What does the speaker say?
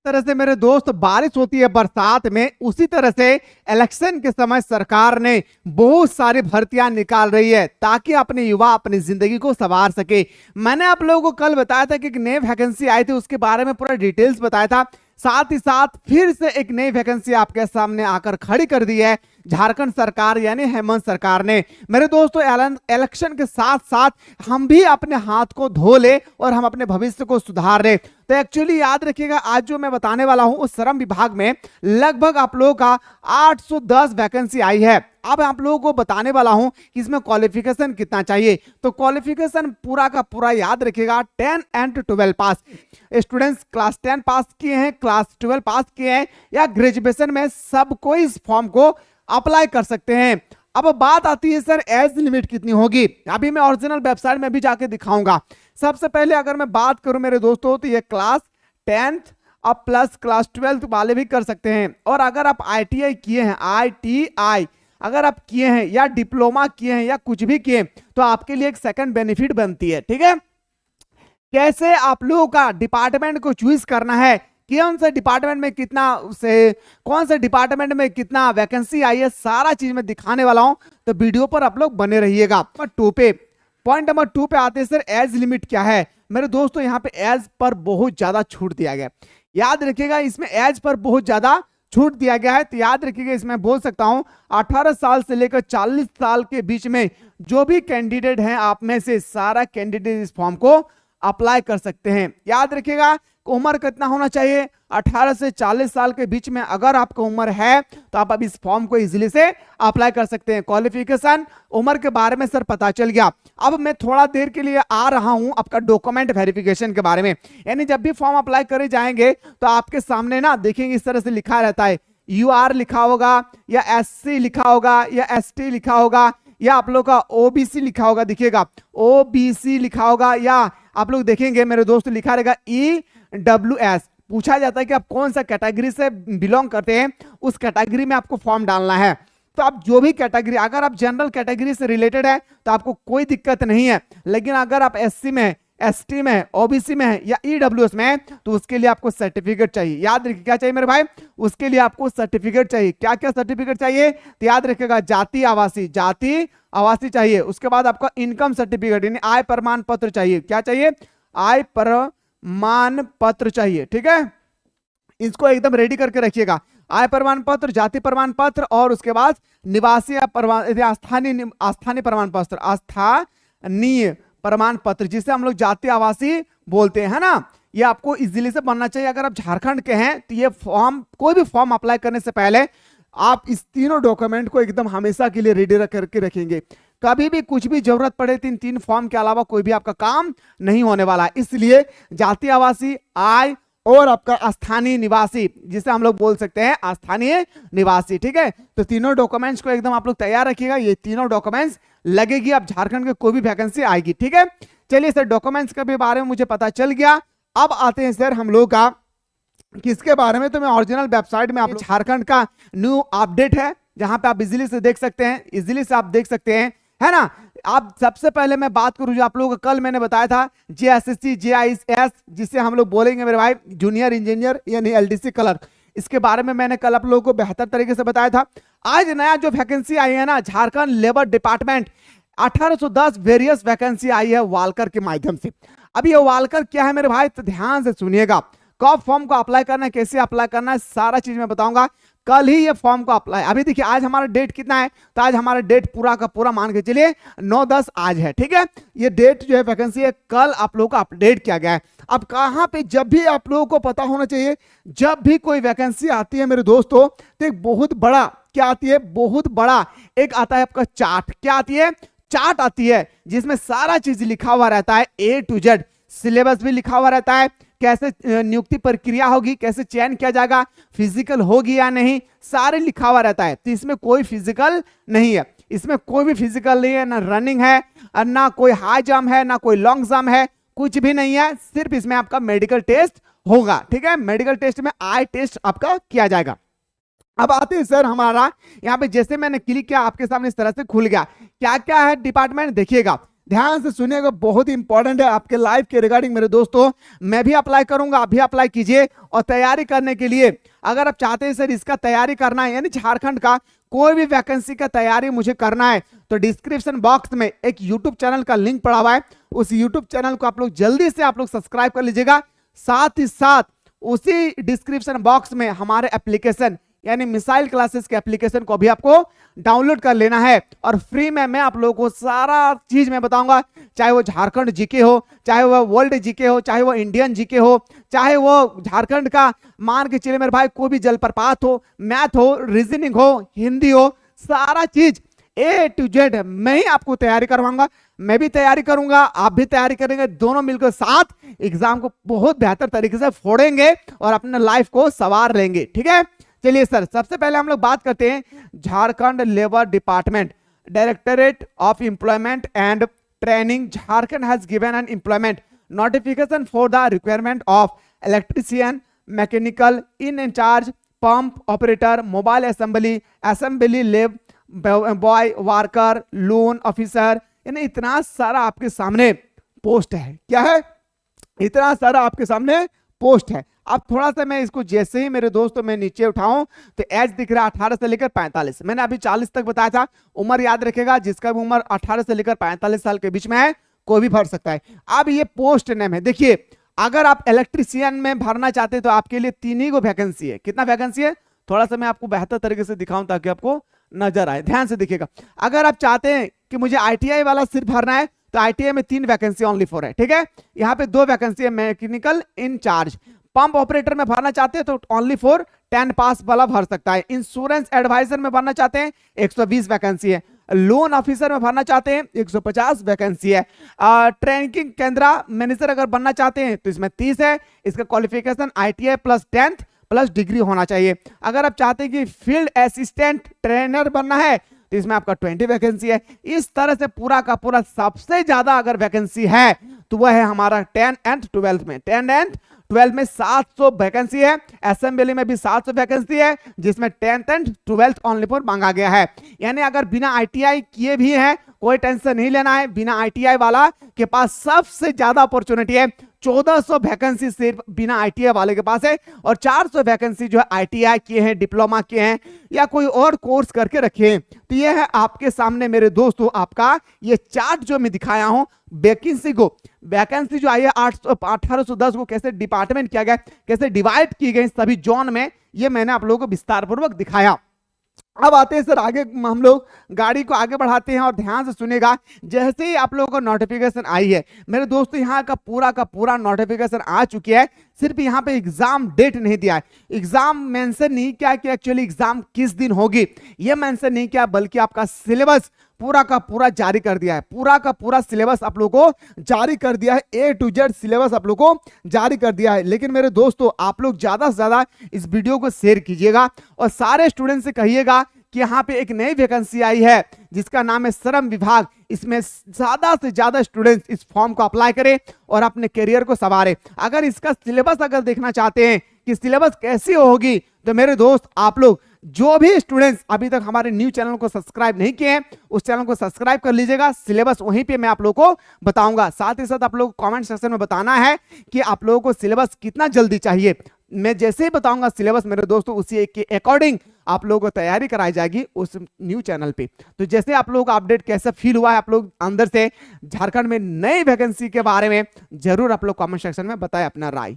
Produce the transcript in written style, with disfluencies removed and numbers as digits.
तरह से मेरे दोस्त बारिश होती है बरसात में, उसी तरह से इलेक्शन के समय सरकार ने बहुत सारी भर्तियां निकाल रही है ताकि अपने युवा अपनी जिंदगी को संवार सके। मैंने आप लोगों को कल बताया था कि एक नई वैकेंसी आई थी, उसके बारे में पूरा डिटेल्स बताया था। साथ ही साथ फिर से एक नई वैकेंसी आपके सामने आकर खड़ी कर दी है झारखंड सरकार यानी हेमंत सरकार ने। मेरे दोस्तों, इलेक्शन के साथ साथ हम भी अपने हाथ को धो ले और हम अपने भविष्य को सुधार ले। तो एक्चुअली याद रखिएगा, आज जो मैं बताने वाला हूं उस श्रम विभाग में लगभग आप लोगों का 810 वैकेंसी आई है। अब आप लोगों को बताने वाला हूं कि इसमें क्वालिफिकेशन कितना चाहिए। तो क्वालिफिकेशन पूरा का पूरा याद रखिएगा, 10 एंड 12 पास। स्टूडेंट्स क्लास 10 पास किए हैं, क्लास 12 पास किए हैं या ग्रेजुएशन में, सब कोई इस फॉर्म को अप्लाई कर सकते हैं। अब बात आती है सर एज लिमिट कितनी होगी। अभी मैं ओरिजिनल वेबसाइट में भी जाके दिखाऊंगा। सबसे पहले अगर मैं बात करूं मेरे दोस्तों, तो ये क्लास 10th अब प्लस क्लास 12 वाले भी कर सकते हैं। और अगर आप ITI किए हैं, ITI अगर आप किए हैं या डिप्लोमा किए हैं या कुछ भी किए, तो आपके लिए एक सेकंड बेनिफिट बनती है। ठीक है, कैसे आप लोगों का डिपार्टमेंट को चूज करना है, कौन से डिपार्टमेंट में कितना से कौन से डिपार्टमेंट में कितना वैकेंसी आई है, सारा चीज मैं दिखाने वाला हूं। तो वीडियो पर आप लोग बने रहिएगा। पॉइंट नंबर 2 पे आते हैं सर एज लिमिट क्या है। मेरे दोस्तों, यहाँ पे एज पर बहुत ज्यादा छूट दिया गया। याद रखिएगा, इसमें एज पर बहुत ज्यादा छूट दिया गया है। तो याद रखिएगा, इसमें बोल सकता हूं 18 साल से लेकर 40 साल के बीच में जो भी कैंडिडेट हैं, आप में से सारा कैंडिडेट इस फॉर्म को अप्लाई कर सकते हैं। याद रखिएगा, उम्र कितना होना चाहिए, 18 से 40 साल के बीच में अगर आपका उम्र है तो आप अब इस फॉर्म को इजीली से अप्लाई कर सकते हैं। क्वालिफिकेशन उम्र के बारे में सर पता चल गया। अब मैं थोड़ा देर के लिए आ रहा हूं आपका डॉक्यूमेंट वेरिफिकेशन के बारे में। यानी जब भी फॉर्म अप्लाई करे जाएंगे तो आपके सामने ना देखेंगे इस तरह से लिखा रहता है, UR लिखा होगा या SC लिखा होगा या ST लिखा होगा या आप लोग का OBC लिखा होगा, दिखेगा OBC लिखा होगा, या आप लोग देखेंगे मेरे दोस्त लिखा रहेगा EWS। पूछा जाता है कि आप कौन सा कैटेगरी से बिलोंग करते हैं, उस कैटेगरी में आपको फॉर्म डालना है। तो आप जो भी कैटेगरी, अगर आप जनरल कैटेगरी से रिलेटेड है तो आपको कोई दिक्कत नहीं है, लेकिन अगर आप SC में, ST में, OBC में है या EWS में है तो उसके लिए आपको सर्टिफिकेट चाहिए। याद रखिए क्या चाहिए मेरे भाई, उसके लिए आपको सर्टिफिकेट चाहिए। क्या क्या सर्टिफिकेट चाहिए, तो याद रखिएगा जाति आवासी चाहिए। उसके बाद आपका इनकम सर्टिफिकेट यानी आय प्रमाण पत्र चाहिए। क्या चाहिए, आय प्रमाण पत्र चाहिए। ठीक है, इसको एकदम रेडी करके रखिएगा। आय प्रमाण पत्र, जाति प्रमाण पत्र और उसके बाद निवासी स्थानीय प्रमाण पत्र, स्थानीय प्रमाण पत्र जिसे हम लोग जाति आवासी बोलते हैं ना, ये आपको इजीली से बनना चाहिए। अगर आप झारखंड के हैं तो ये फॉर्म, कोई भी फॉर्म अप्लाई करने से पहले आप इस तीनों डॉक्यूमेंट को एकदम हमेशा के लिए रेडी करके रखेंगे। कभी भी कुछ भी जरूरत पड़े तो इन 3 फॉर्म के अलावा कोई भी आपका काम नहीं होने वाला। इसलिए जाति आवासी, आय और आपका स्थानीय निवासी जिसे हम लोग बोल सकते हैं स्थानीय निवासी। ठीक है, तो तीनों डॉक्यूमेंट्स को एकदम आप लोग तैयार रखिएगा। ये तीनों डॉक्यूमेंट्स लगेगी अब झारखंड के कोई भी वैकेंसी आएगी। ठीक है, चलिए सर डॉक्यूमेंट्स के भी बारे में मुझे पता चल गया। अब आते हैं सर हम लोग का किसके बारे में, तो मैं ओरिजिनल वेबसाइट में आप झारखंड का न्यू अपडेट है जहां पे आप इजीली से देख सकते हैं, इजीली से आप देख सकते हैं, है ना। आप सबसे पहले मैं बात करूं जो आप लोगों को कल मैंने बताया था JSSC JIS जिसे हम लोग बोलेंगे मेरे भाई जूनियर इंजीनियर यानी LDC क्लर्क, इसके बारे में मैंने कल आप लोगों को बेहतर तरीके से बताया था। आज नया जो वैकेंसी आई है ना, Jharkhand labour department 1810 various vacancy आई है वालकर के माध्यम से। अब ये वालकर क्या है मेरे भाई, तो ध्यान से सुनिएगा। कब फॉर्म को अप्लाई करना है, कैसे अप्लाई करना है, सारा चीज मैं बताऊंगा। कल ही ये फॉर्म को अप्लाई, अभी देखिए आज हमारा डेट कितना है, तो आज हमारा डेट पूरा का पूरा मान के चलिए 9-10 आज है। ठीक है, ये डेट जो है वैकेंसी है कल आप लोगों को अपडेट किया गया है। अब कहां पे, जब भी आप लोगों को पता होना चाहिए, जब भी कोई वैकेंसी आती है मेरे दोस्तों तो एक बहुत बड़ा क्या आती है, बहुत बड़ा एक आता है आपका चार्ट। क्या आती है, चार्ट आती है जिसमें सारा चीज लिखा हुआ रहता है A to Z। सिलेबस भी लिखा हुआ रहता है, कैसे नियुक्ति प्रक्रिया होगी, कैसे चयन किया जाएगा, फिजिकल होगी या नहीं, सारे लिखा हुआ रहता है। तो इसमें कोई फिजिकल नहीं है, इसमें कोई भी फिजिकल नहीं है, ना रनिंग है, ना कोई हाई जंप है, ना कोई लॉन्ग जंप है, कुछ भी नहीं है। सिर्फ इसमें आपका मेडिकल टेस्ट होगा। ठीक है, मेडिकल टेस्ट में आई टेस्ट आपका किया जाएगा। अब आते हैं सर हमारा यहाँ पे, जैसे मैंने क्लिक किया आपके सामने इस तरह से खुल गया। क्या क्या है डिपार्टमेंट देखिएगा, ध्यान से सुनिएगा, बहुत ही इंपॉर्टेंट है आपके लाइफ के रिगार्डिंग मेरे दोस्तों। मैं भी अप्लाई करूंगा, आप भी अप्लाई कीजिए। और तैयारी करने के लिए अगर आप चाहते हैं सर इसका तैयारी करना है, यानी झारखंड का कोई भी वैकेंसी का तैयारी मुझे करना है, तो डिस्क्रिप्शन बॉक्स में एक यूट्यूब चैनल का लिंक पड़ा हुआ है, उस यूट्यूब चैनल को आप लोग जल्दी से आप लोग सब्सक्राइब कर लीजिएगा। साथ ही साथ उसी डिस्क्रिप्शन बॉक्स में हमारे एप्लीकेशन यानी मिसाइल क्लासेस के एप्लीकेशन को भी आपको डाउनलोड कर लेना है। और फ्री में मैं आप लोगों को सारा चीज मैं बताऊंगा, चाहे वो झारखंड जीके हो, चाहे वो वर्ल्ड जीके हो, चाहे वो इंडियन जीके हो, चाहे वो झारखंड का मान के चलिए मेरे भाई कोई भी जलप्रपात हो, मैथ हो, रीजनिंग हो, हिंदी हो, सारा चीज A to Z मैं ही आपको तैयारी करवाऊंगा। मैं भी तैयारी करूंगा, आप भी तैयारी करेंगे, दोनों मिलकर साथ एग्जाम को बहुत बेहतर तरीके से फोड़ेंगे और अपने लाइफ को संवार लेंगे। ठीक है, चलिए सर, सबसे पहले हम लोग बात करते हैं Jharkhand labour department, directorate of employment and training Jharkhand has given an employment notification for the requirement of electrician, mechanical, in charge, pump operator, mobile assembly lab boy, worker, loan officer, यानी इतना सारा आपके सामने पोस्ट है। क्या है? इतना सारा आपके सामने पोस्ट है। अब थोड़ा सा मैं इसको जैसे ही मेरे दोस्तों मैं नीचे उठाऊं तो एज दिख रहा है 18 से लेकर 45। मैंने अभी 40 तक बताया था। उम्र याद रखेगा, जिसका भी उम्र 18 से लेकर 45 साल के बीच में है कोई भी भर सकता है। अब ये पोस्ट नेम है, देखिए अगर आप इलेक्ट्रीशियन में भरना चाहते हैं तो आपके लिए 3 ही को वैकेंसी है। कितना वैकेंसी है? थोड़ा सा मैं आपको बेहतर तरीके से दिखाऊं ताकि आपको नजर आए, ध्यान से देखिएगा। अगर आप चाहते हैं कि मुझे आईटीआई वाला सिर्फ भरना है तो आईटीआई में 3 वैकेंसी ओनली 4 है। ठीक है, यहाँ पे 2 वैकेंसी है मैकेनिकल इंचार्ज। पंप ऑपरेटर में भरना चाहते हैं तो ओनली 4 10 पास वाला भर सकता है। इंश्योरेंस एडवाइजर में भरना चाहते हैं 120 वैकेंसी है। लोन ऑफिसर में भरना चाहते हैं 150 वैकेंसी है। ट्रेनिंग केंद्र मैनेजर अगर बनना चाहते हैं तो इसमें 30 है। इसका qualification ITI plus 10th plus degree होना चाहिए। अगर आप चाहते हैं कि फील्ड असिस्टेंट ट्रेनर बनना है तो इसमें आपका 20 वैकेंसी है। इस तरह से पूरा का पूरा सबसे ज्यादा अगर वैकेंसी है तो वह है हमारा 10 एंड 12 में। 10 एंड 12 में 700 वैकेंसी है। असेंबली में भी 700 वैकेंसी है, जिसमें 10th and 12th only for मांगा गया है। यानी अगर बिना आईटीआई किए भी है कोई टेंशन नहीं लेना है। बिना आईटीआई वाला के पास सबसे ज्यादा अपॉर्चुनिटी है। 1400 वैकेंसी सिर्फ बिना आईटीआई वाले के पास है और 400 वैकेंसी जो है आईटीआई किए हैं, डिप्लोमा किए हैं या कोई और कोर्स करके रखे हैं। तो ये है आपके सामने मेरे दोस्तों आपका ये चार्ट जो मैं दिखाया हूं वैकेंसी जो आई है 1810 को कैसे डिपार्टमेंट किया गया, कैसे डिवाइड की गई सभी जोन में, ये मैंने आप लोगों को विस्तार पूर्वक दिखाया। अब आते हैं सर आगे, हम लोग गाड़ी को आगे बढ़ाते हैं और ध्यान से सुनेगा। जैसे ही आप लोगों को नोटिफिकेशन आई है मेरे दोस्तों, यहाँ का पूरा नोटिफिकेशन आ चुकी है। सिर्फ यहाँ पे एग्जाम डेट नहीं दिया है, एग्जाम मेंशन नहीं किया कि एक्चुअली एग्जाम किस दिन होगी, ये मेंशन नहीं किया, बल्कि आपका सिलेबस पूरा का पूरा जारी कर दिया है। पूरा का पूरा सिलेबस आप लोगों को जारी कर दिया है। A to Z सिलेबस आप लोगों को जारी कर दिया है। लेकिन मेरे दोस्तों आप लोग ज्यादा से ज्यादा इस वीडियो को शेयर कीजिएगा और सारे स्टूडेंट से कहिएगा कि यहाँ पे एक नई वैकेंसी आई है जिसका नाम है श्रम विभाग। इसमें ज्यादा से ज्यादा स्टूडेंट्स इस फॉर्म को अप्लाई करें और अपने करियर को संवारे। अगर इसका सिलेबस अगर देखना चाहते हैं कि सिलेबस कैसी होगी तो मेरे दोस्त आप लोग जो भी स्टूडेंट्स अभी तक हमारे न्यू चैनल को सब्सक्राइब नहीं किए हैं उस चैनल को सब्सक्राइब कर लीजिएगा। सिलेबस वहीं पे मैं आप लोगों को बताऊंगा। साथ ही साथ आप लोग कमेंट सेक्शन में बताना है कि आप लोगों को सिलेबस कितना जल्दी चाहिए। मैं जैसे ही बताऊंगा सिलेबस मेरे दोस्तों उसी के अकॉर्डिंग आप लोगों को तैयारी कराई जाएगी उस न्यू चैनल पे। तो जैसे आप लोगों को अपडेट कैसा फील हुआ है, आप लोग अंदर से झारखंड में नई वैकेंसी के बारे में जरूर आप लोग कमेंट सेक्शन में बताएं अपना राय।